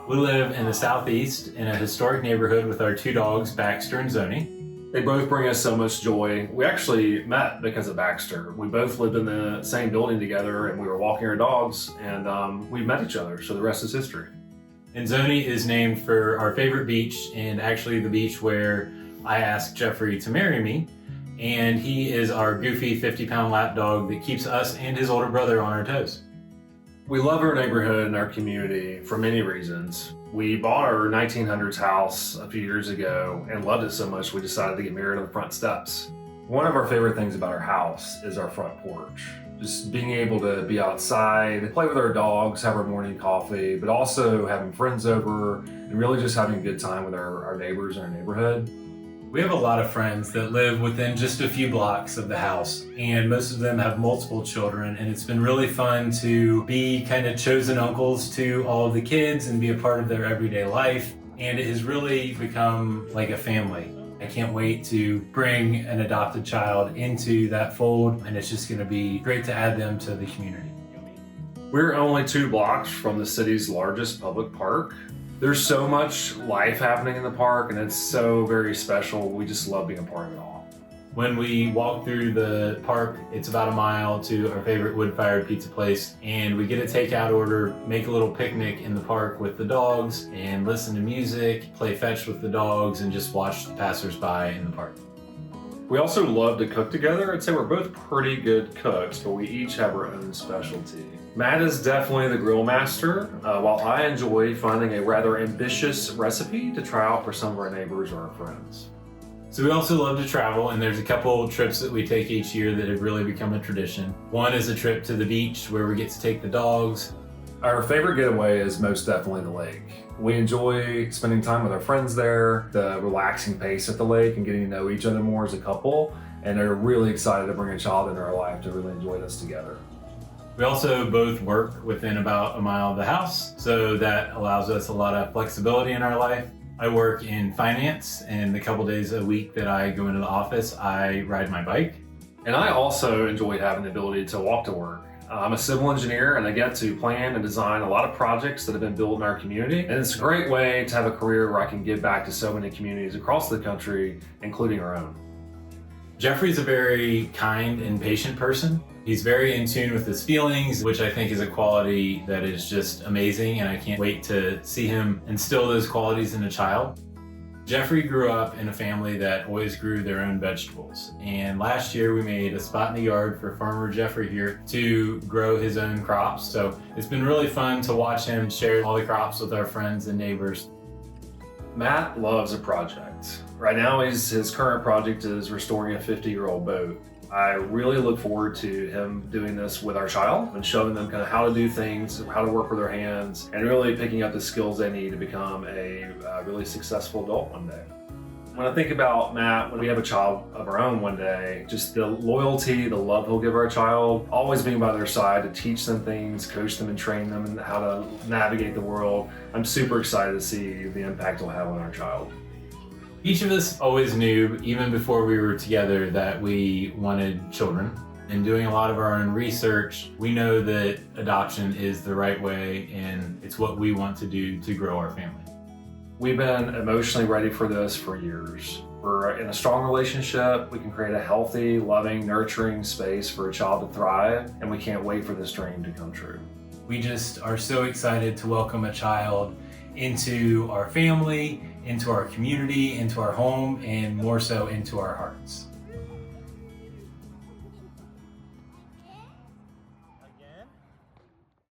We live in the southeast in a historic neighborhood with our two dogs, Baxter and Zoni. They both bring us so much joy. We actually met because of Baxter. We both lived in the same building together and we were walking our dogs and we met each other, so the rest is history. And Zoni is named for our favorite beach, and actually the beach where I asked Jeffrey to marry me. And he is our goofy 50-pound lap dog that keeps us and his older brother on our toes. We love our neighborhood and our community for many reasons. We bought our 1900s house a few years ago and loved it so much we decided to get married on the front steps. One of our favorite things about our house is our front porch. Just being able to be outside, play with our dogs, have our morning coffee, but also having friends over and really just having a good time with our neighbors in our neighborhood. We have a lot of friends that live within just a few blocks of the house, and most of them have multiple children, and it's been really fun to be kind of chosen uncles to all of the kids and be a part of their everyday life, and it has really become like a family. I can't wait to bring an adopted child into that fold, and it's just going to be great to add them to the community. We're only 2 blocks from the city's largest public park. There's so much life happening in the park and it's so very special. We just love being a part of it all. When we walk through the park, it's about a mile to our favorite wood-fired pizza place, and we get a takeout order, make a little picnic in the park with the dogs, and listen to music, play fetch with the dogs, and just watch the passersby in the park. We also love to cook together. I'd say we're both pretty good cooks, but we each have our own specialty. Matt is definitely the grill master, while I enjoy finding a rather ambitious recipe to try out for some of our neighbors or our friends. So we also love to travel, and there's a couple trips that we take each year that have really become a tradition. One is a trip to the beach where we get to take the dogs. Our favorite getaway is most definitely the lake. We enjoy spending time with our friends there, the relaxing pace at the lake and getting to know each other more as a couple, and they're really excited to bring a child into our life to really enjoy this together. We also both work within about a mile of the house, so that allows us a lot of flexibility in our life. I work in finance, and the couple days a week that I go into the office, I ride my bike. And I also enjoy having the ability to walk to work. I'm a civil engineer and I get to plan and design a lot of projects that have been built in our community. And it's a great way to have a career where I can give back to so many communities across the country, including our own. Jeffrey's a very kind and patient person. He's very in tune with his feelings, which I think is a quality that is just amazing, and I can't wait to see him instill those qualities in a child. Jeffrey grew up in a family that always grew their own vegetables, and last year we made a spot in the yard for Farmer Jeffrey here to grow his own crops. So it's been really fun to watch him share all the crops with our friends and neighbors. Matt loves a project. Right now his current project is restoring a 50-year-old boat. I really look forward to him doing this with our child and showing them kind of how to do things, how to work with their hands, and really picking up the skills they need to become a really successful adult one day. When I think about Matt, when we have a child of our own one day, just the loyalty, the love he'll give our child, always being by their side to teach them things, coach them and train them in how to navigate the world. I'm super excited to see the impact he'll have on our child. Each of us always knew, even before we were together, that we wanted children. In doing a lot of our own research, we know that adoption is the right way, and it's what we want to do to grow our family. We've been emotionally ready for this for years. We're in a strong relationship. We can create a healthy, loving, nurturing space for a child to thrive, and we can't wait for this dream to come true. We just are so excited to welcome a child into our family, into our community, into our home, and more so into our hearts.